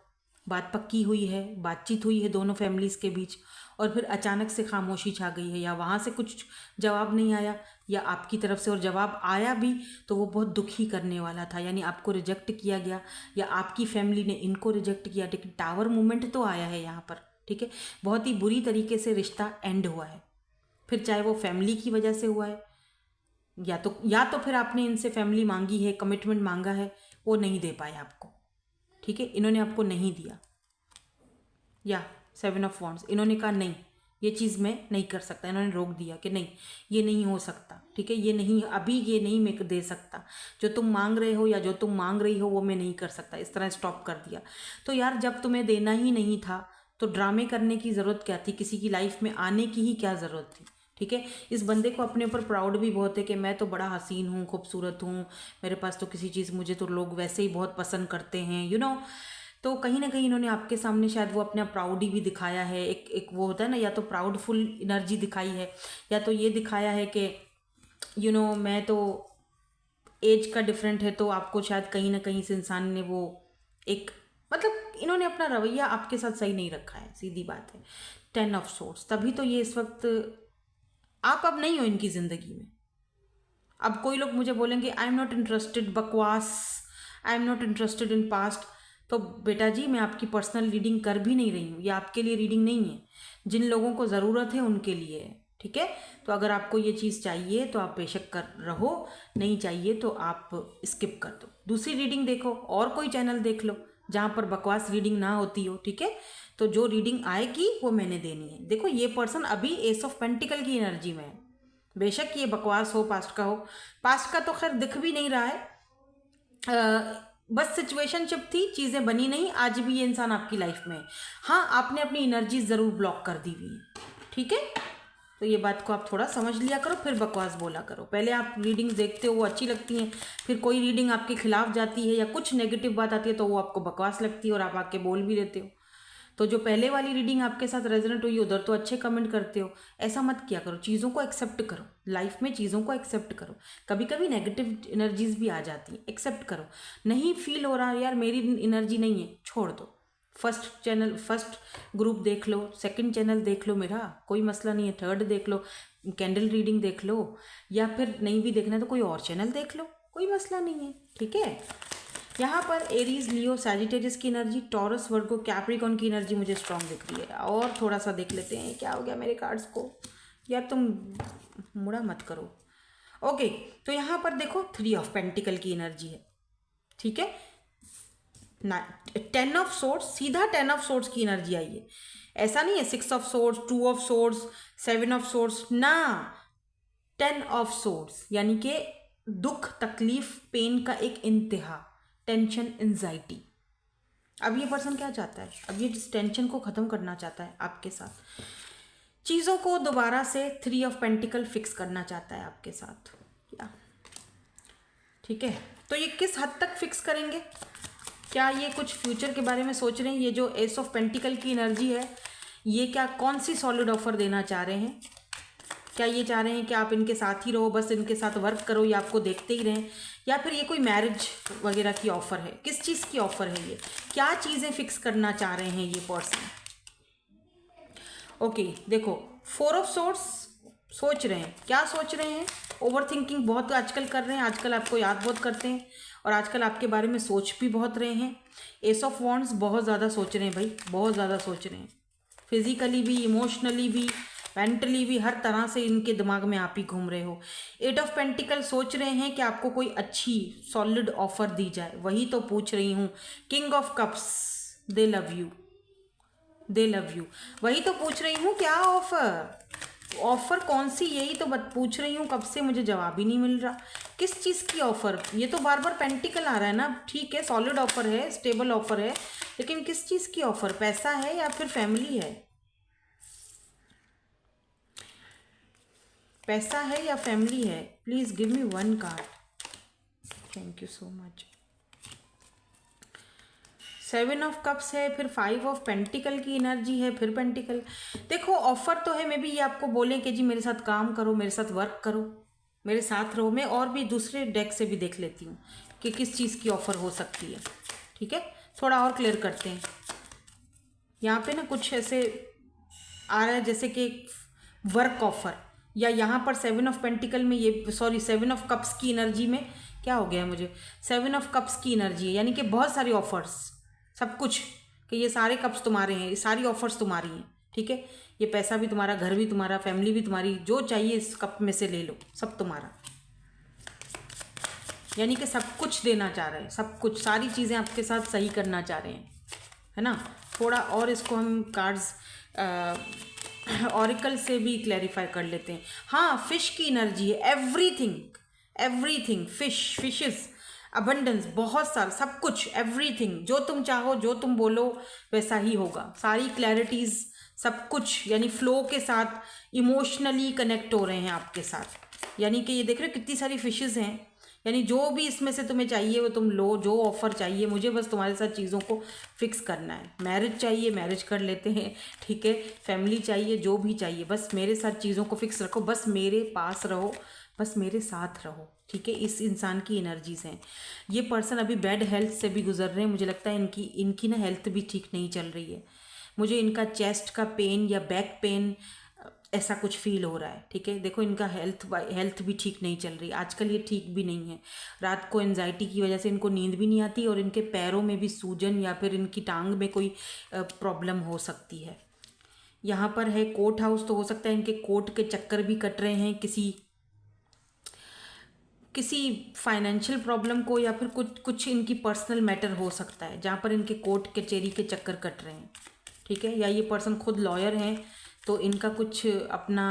[SPEAKER 1] बात पक्की हुई है, बातचीत हुई है दोनों फैमिलीज़ के बीच, और फिर अचानक से खामोशी छा गई है, या वहाँ से कुछ जवाब नहीं आया, या आपकी तरफ से और जवाब आया भी तो वो बहुत दुखी करने वाला था, यानी आपको रिजेक्ट किया गया, या आपकी फैमिली ने इनको रिजेक्ट किया। लेकिन टावर मूवमेंट तो आया है यहाँ पर, ठीक है, बहुत ही बुरी तरीके से रिश्ता एंड हुआ है। फिर चाहे वो फैमिली की वजह से हुआ है, या तो फिर आपने इनसे फैमिली मांगी है, कमिटमेंट मांगा है, वो नहीं दे पाए आपको, ठीक है, इन्होंने आपको नहीं दिया। या 7 ऑफ वॉन्ड्स, इन्होंने कहा नहीं, ये चीज़ मैं नहीं कर सकता, इन्होंने रोक दिया कि नहीं ये नहीं हो सकता, ठीक है, ये नहीं, अभी ये नहीं मैं दे सकता, जो तुम मांग रहे हो या जो तुम मांग रही हो वो मैं नहीं कर सकता, इस तरह स्टॉप कर दिया। तो यार जब तुम्हें देना ही नहीं था तो ड्रामे करने की ज़रूरत क्या थी, किसी की लाइफ में आने की ही क्या ज़रूरत थी, ठीक है। इस बंदे को अपने ऊपर प्राउड भी बहुत है कि मैं तो बड़ा हसीन हूँ, खूबसूरत हूँ, मेरे पास तो किसी चीज़, मुझे तो लोग वैसे ही बहुत पसंद करते हैं, यू नो। तो कहीं ना कहीं इन्होंने आपके सामने शायद वो अपना प्राउडी भी दिखाया है, एक वो होता है ना, या तो प्राउडफुल एनर्जी दिखाई है, या तो ये दिखाया है कि यू नो मैं तो, एज का डिफरेंट है तो आपको शायद कहीं ना कहीं से इंसान ने वो एक, मतलब इन्होंने अपना रवैया आपके साथ सही नहीं रखा है, सीधी बात है। 10 ऑफ सोर्स, तभी तो ये इस वक्त आप अब नहीं हो इनकी ज़िंदगी में। अब कोई लोग मुझे बोलेंगे आई एम नॉट इंटरेस्टेड, बकवास, I am not interested in past, तो बेटा जी मैं आपकी पर्सनल रीडिंग कर भी नहीं रही हूँ, ये आपके लिए रीडिंग नहीं है, जिन लोगों को ज़रूरत है उनके लिए है, ठीक है। तो अगर आपको ये चीज़ चाहिए तो आप बेशक कर रहो, नहीं चाहिए तो आप स्किप कर दो, दूसरी रीडिंग देखो, और कोई चैनल देख लो जहाँ पर बकवास रीडिंग ना होती हो, ठीक है। तो जो रीडिंग आएगी वो मैंने देनी है। देखो ये पर्सन अभी एस ऑफ पेंटिकल की एनर्जी में है, बेशक ये बकवास हो, पास्ट का हो, पास्ट का तो खैर दिख भी नहीं रहा है, बस सिचुएशनशिप थी, चीज़ें बनी नहीं, आज भी ये इंसान आपकी लाइफ में है। हाँ आपने अपनी एनर्जी ज़रूर ब्लॉक कर दी हुई है, ठीक है। तो ये बात को आप थोड़ा समझ लिया करो, फिर बकवास बोला करो। पहले आप रीडिंग देखते हो वो अच्छी लगती हैं, फिर कोई रीडिंग आपके खिलाफ जाती है या कुछ नेगेटिव बात आती है तो वो आपको बकवास लगती है और आप आके बोल भी देते हो। तो जो पहले वाली रीडिंग आपके साथ रेजोनेट हुई उधर तो अच्छे कमेंट करते हो, ऐसा मत किया करो, चीज़ों को एक्सेप्ट करो, लाइफ में चीज़ों को एक्सेप्ट करो। कभी कभी नेगेटिव एनर्जीज भी आ जाती हैं, एक्सेप्ट करो। नहीं फील हो रहा यार मेरी एनर्जी नहीं है, छोड़ दो, फर्स्ट ग्रुप देख लो, सेकंड चैनल देख लो, मेरा कोई मसला नहीं है, थर्ड देख लो, कैंडल रीडिंग देख लो, या फिर नहीं भी देखना है तो कोई और चैनल देख लो, कोई मसला नहीं है, ठीक है। यहाँ पर एरीज, लियो, सैजिटेरियस की एनर्जी, टॉरस, वर्गो, कैप्रिकॉन की एनर्जी मुझे स्ट्रांग दिख रही है। और थोड़ा सा देख लेते हैं क्या हो गया मेरे कार्ड्स को, यार तुम मुड़ा मत करो। ओके तो यहाँ पर देखो 3 ऑफ पेंटिकल की एनर्जी है, ठीक है। 10 ऑफ सोर्ड्स, सीधा 10 ऑफ सोर्ड्स की एनर्जी आई है, ऐसा नहीं है 6 of swords, 2 of swords, 7 of swords ना, 10 ऑफ सोर्ड्स, यानी कि दुख, तकलीफ, पेन का एक इंतहा, टेंशन, एंजाइटी। अब ये पर्सन क्या चाहता है, अब ये जिस टेंशन को ख़त्म करना चाहता है आपके साथ, चीज़ों को दोबारा से 3 ऑफ पेंटिकल फिक्स करना चाहता है आपके साथ, या ठीक है। तो ये किस हद तक फिक्स करेंगे, क्या ये कुछ फ्यूचर के बारे में सोच रहे हैं, ये जो एस ऑफ पेंटिकल की एनर्जी है ये क्या कौन सी सॉलिड ऑफर देना चाह रहे हैं, क्या ये चाह रहे हैं कि आप इनके साथ ही रहो, बस इनके साथ वर्क करो या आपको देखते ही रहें, या फिर ये कोई मैरिज वगैरह की ऑफ़र है, किस चीज़ की ऑफ़र है, ये क्या चीज़ें फिक्स करना चाह रहे हैं ये पर्सन। ओके देखो 4 ऑफ सोर्ड्स, सोच रहे हैं, क्या सोच रहे हैं, ओवर थिंकिंग बहुत आजकल कर रहे हैं, आजकल आपको याद बहुत करते हैं और आजकल आपके बारे में सोच भी बहुत रहे हैं। एस ऑफ वॉन्ड्स, बहुत ज़्यादा सोच रहे हैं भाई, बहुत ज़्यादा सोच रहे हैं, फिजिकली भी, इमोशनली भी, मेंटली भी, हर तरह से इनके दिमाग में आप ही घूम रहे हो। 8 ऑफ पेंटिकल, सोच रहे हैं कि आपको कोई अच्छी सॉलिड ऑफर दी जाए, वही तो पूछ रही हूँ। King of cups, they love you, they love you, वही तो पूछ रही हूँ, क्या ऑफर, ऑफर कौन सी, यही तो पूछ रही हूँ, कब से मुझे जवाब ही नहीं मिल रहा, किस चीज़ की ऑफर। ये तो बार बार पेंटिकल आ रहा है ना, ठीक है सॉलिड ऑफर है, स्टेबल ऑफर है, लेकिन किस चीज़ की ऑफर, पैसा है या फिर फैमिली है, पैसा है या फैमिली है। Please give me 1 card, thank you so much. 7 of cups है, फिर 5 ऑफ पेंटिकल की एनर्जी है, फिर पेंटिकल। देखो ऑफर तो है, मे भी ये आपको बोलें कि जी मेरे साथ काम करो, मेरे साथ वर्क करो, मेरे साथ रहो। मैं और भी दूसरे डेक से भी देख लेती हूँ कि किस चीज़ की ऑफ़र हो सकती है, ठीक है। थोड़ा और क्लियर करते हैं, यहाँ पे ना कुछ ऐसे आ रहा है जैसे कि वर्क ऑफर, या यहाँ पर 7 ऑफ पेंटिकल में ये 7 ऑफ कप्स की एनर्जी में क्या हो गया है मुझे, 7 ऑफ कप्स की एनर्जी है, यानी कि बहुत सारी ऑफर्स, सब कुछ कि ये सारे कप्स तुम्हारे हैं, ये सारी ऑफर्स तुम्हारी हैं, ठीक है। ये पैसा भी तुम्हारा, घर भी तुम्हारा, फैमिली भी तुम्हारी, जो चाहिए इस कप में से ले लो, सब तुम्हारा। यानी कि सब कुछ देना चाह रहे हैं, सब कुछ, सारी चीज़ें आपके साथ सही करना चाह रहे हैं, है ना। थोड़ा और इसको हम कार्ड्स ऑरिकल से भी क्लैरिफाई कर लेते हैं। हाँ, फिश की एनर्जी है, एवरीथिंग, एवरीथिंग, फिशेस, अबंडेंस, बहुत सारा, सब कुछ, एवरीथिंग, जो तुम चाहो, जो तुम बोलो वैसा ही होगा, सारी क्लैरिटीज़, सब कुछ, यानी फ्लो के साथ इमोशनली कनेक्ट हो रहे हैं आपके साथ। यानी कि ये देख रहे हो कितनी सारी फिशेस हैं, यानी जो भी इसमें से तुम्हें चाहिए वो तुम लो, जो ऑफ़र चाहिए, मुझे बस तुम्हारे साथ चीज़ों को फिक्स करना है। मैरिज चाहिए, मैरिज कर लेते हैं, ठीक है। फैमिली चाहिए, जो भी चाहिए, बस मेरे साथ चीज़ों को फिक्स रखो, बस मेरे पास रहो, बस मेरे साथ रहो, ठीक है। इस इंसान की एनर्जीज़ हैं। ये पर्सन अभी बैड हेल्थ से भी गुजर रहे हैं, मुझे लगता है इनकी ना हेल्थ भी ठीक नहीं चल रही है। मुझे इनका चेस्ट का पेन या बैक पेन ऐसा कुछ फील हो रहा है, ठीक है। देखो इनका हेल्थ भी ठीक नहीं चल रही आजकल, ये ठीक भी नहीं है। रात को एंजाइटी की वजह से इनको नींद भी नहीं आती और इनके पैरों में भी सूजन या फिर इनकी टांग में कोई प्रॉब्लम हो सकती है। यहाँ पर है कोर्ट हाउस, तो हो सकता है इनके कोर्ट के चक्कर भी कट रहे हैं, किसी फाइनेंशियल प्रॉब्लम को, या फिर कुछ इनकी पर्सनल मैटर हो सकता है जहाँ पर इनके कोर्ट कचहरी के चक्कर कट रहे हैं, ठीक है। या ये पर्सन खुद लॉयर हैं, तो इनका कुछ अपना,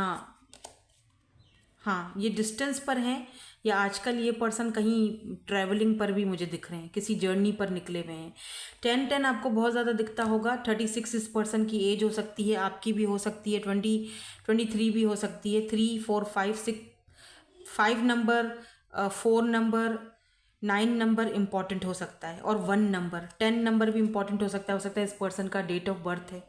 [SPEAKER 1] हाँ, ये डिस्टेंस पर हैं, या आजकल ये पर्सन कहीं ट्रैवलिंग पर भी मुझे दिख रहे हैं, किसी जर्नी पर निकले हुए हैं। 10-10 आपको बहुत ज़्यादा दिखता होगा। 36 इस पर्सन की एज हो सकती है, आपकी भी हो सकती है, 23 भी हो सकती है। 3, 4, 5, 6, 5 नंबर, 4 नंबर, 9 नंबर इम्पॉर्टेंट हो सकता है, और 1 नंबर, 10 नंबर भी इम्पॉर्टेंट हो सकता है। इस पर्सन का डेट ऑफ बर्थ है,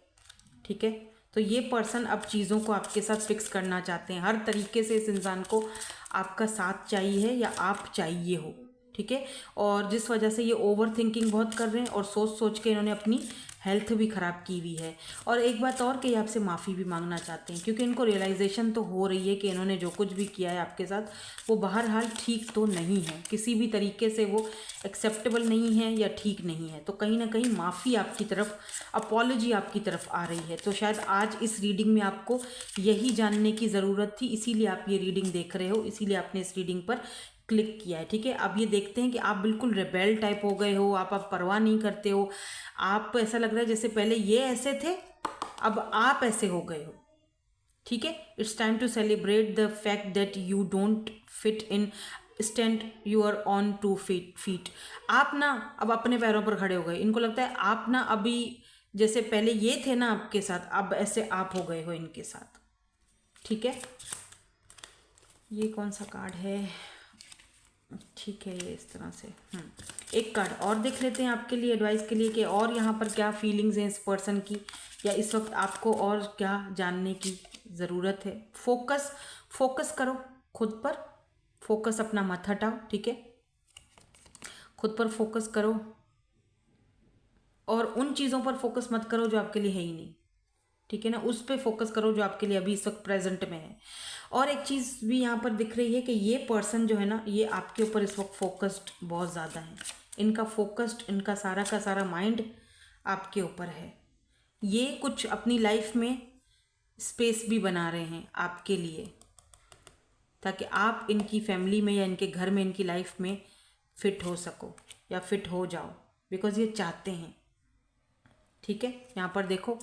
[SPEAKER 1] ठीक है। तो ये पर्सन अब चीज़ों को आपके साथ फिक्स करना चाहते हैं, हर तरीके से इस इंसान को आपका साथ चाहिए है, या आप चाहिए हो, ठीक है। और जिस वजह से ये ओवर थिंकिंग बहुत कर रहे हैं, और सोच सोच के इन्होंने अपनी हेल्थ भी ख़राब की हुई है। और एक बात और कि ये आपसे माफ़ी भी मांगना चाहते हैं, क्योंकि इनको रियलाइजेशन तो हो रही है कि इन्होंने जो कुछ भी किया है आपके साथ वो बहरहाल ठीक तो नहीं है, किसी भी तरीके से वो एक्सेप्टेबल नहीं है या ठीक नहीं है। तो कहीं ना कहीं माफ़ी आपकी तरफ, अपॉलॉजी आपकी तरफ आ रही है। तो शायद आज इस रीडिंग में आपको यही जानने की ज़रूरत थी, इसीलिए आप ये रीडिंग देख रहे हो, इसीलिए आपने इस रीडिंग पर क्लिक किया है, ठीक है। अब ये देखते हैं कि आप बिल्कुल रेबेल टाइप हो गए हो, आप परवाह नहीं करते हो, आप ऐसा लग रहा है जैसे पहले ये ऐसे थे, अब आप ऐसे हो गए हो, ठीक है। It's time to celebrate the fact that you don't fit in, stand your on 2 feet. आप ना अब अपने पैरों पर खड़े हो गए। इनको लगता है आप ना अभी जैसे पहले ये थे ना आपके साथ, अब ऐसे आप हो गए हो इनके साथ, ठीक है। ये कौन सा कार्ड है, ठीक है, ये इस तरह से। एक कार्ड और देख लेते हैं आपके लिए एडवाइस के लिए, कि और यहाँ पर क्या फीलिंग्स हैं इस पर्सन की, या इस वक्त आपको और क्या जानने की ज़रूरत है। फोकस करो खुद पर, फोकस अपना मत हटाओ, ठीक है। खुद पर फोकस करो, और उन चीज़ों पर फोकस मत करो जो आपके लिए है ही नहीं, ठीक है ना। उस पर फोकस करो जो आपके लिए अभी इस वक्त प्रेजेंट में है। और एक चीज़ भी यहाँ पर दिख रही है कि ये पर्सन जो है ना, ये आपके ऊपर इस वक्त फोकस्ड बहुत ज़्यादा है। इनका फोकस्ड, इनका सारा का सारा माइंड आपके ऊपर है। ये कुछ अपनी लाइफ में स्पेस भी बना रहे हैं आपके लिए, ताकि आप इनकी फैमिली में या इनके घर में, इनकी लाइफ में फिट हो सको या फिट हो जाओ, बिकॉज ये चाहते हैं, ठीक है। यहाँ पर देखो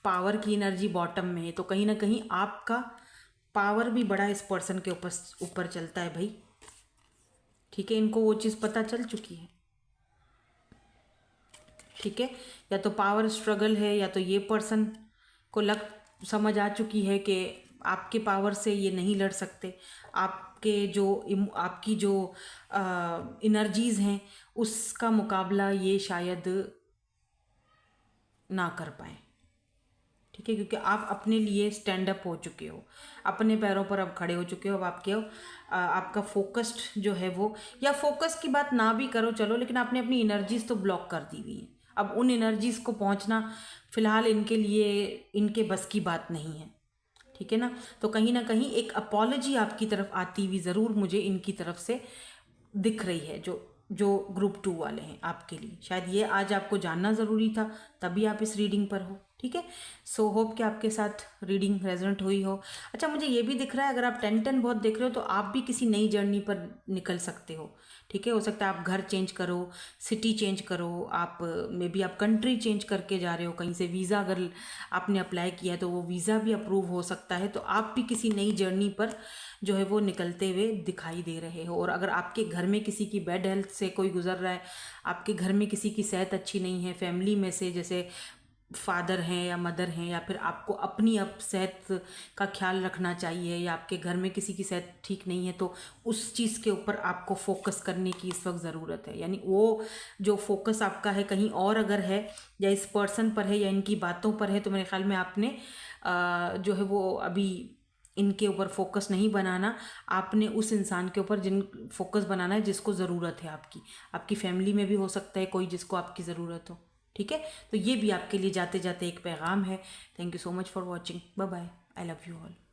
[SPEAKER 1] पावर की एनर्जी बॉटम में है, तो कहीं ना कहीं आपका पावर भी बड़ा इस पर्सन के ऊपर चलता है भाई, ठीक है। इनको वो चीज़ पता चल चुकी है, ठीक है। या तो पावर स्ट्रगल है, या तो ये पर्सन को समझ आ चुकी है कि आपके पावर से ये नहीं लड़ सकते, आपकी जो एनर्जीज़ हैं उसका मुकाबला ये शायद ना कर पाए, ठीक है। क्योंकि आप अपने लिए स्टैंड अप हो चुके हो, अपने पैरों पर अब खड़े हो चुके हो। अब आपका फोकस्ड जो है वो, या फोकस की बात ना भी करो चलो, लेकिन आपने अपनी एनर्जीज तो ब्लॉक कर दी हुई है। अब उन एनर्जीज को पहुंचना फिलहाल इनके लिए, इनके बस की बात नहीं है, ठीक है ना। तो कहीं ना कहीं एक अपॉलॉजी आपकी तरफ आती हुई ज़रूर मुझे इनकी तरफ से दिख रही है, जो जो ग्रुप 2 वाले हैं आपके लिए। शायद ये आज आपको जानना ज़रूरी था, तभी आप इस रीडिंग पर हो। ठीक है, सो होप कि आपके साथ रीडिंग रेजोनेट हुई हो। अच्छा, मुझे ये भी दिख रहा है अगर आप 10-10 बहुत देख रहे हो तो आप भी किसी नई जर्नी पर निकल सकते हो। ठीक है, हो सकता है आप घर चेंज करो, सिटी चेंज करो, आप मे बी आप कंट्री चेंज करके जा रहे हो कहीं से, वीज़ा अगर आपने अप्लाई किया है तो वो वीज़ा भी अप्रूव हो सकता है। तो आप भी किसी नई जर्नी पर जो है वो निकलते हुए दिखाई दे रहे हो। और अगर आपके घर में किसी की बैड हेल्थ से कोई गुजर रहा है, आपके घर में किसी की सेहत अच्छी नहीं है, फैमिली में से जैसे फादर हैं या मदर हैं, या फिर आपको अपनी अब सेहत का ख्याल रखना चाहिए, या आपके घर में किसी की सेहत ठीक नहीं है, तो उस चीज़ के ऊपर आपको फोकस करने की इस वक्त ज़रूरत है। यानी वो जो फोकस आपका है कहीं और अगर है, या इस पर्सन पर है, या इनकी बातों पर है, तो मेरे ख्याल में आपने जो है वो अभी इनके ऊपर फोकस नहीं बनाना, आपने उस इंसान के ऊपर जिन फोकस बनाना है जिसको ज़रूरत है। आपकी फैमिली में भी हो सकता है कोई जिसको आपकी ज़रूरत हो। ठीक है, तो ये भी आपके लिए जाते जाते एक पैगाम है। Thank you so much for watching, bye bye, I love you all.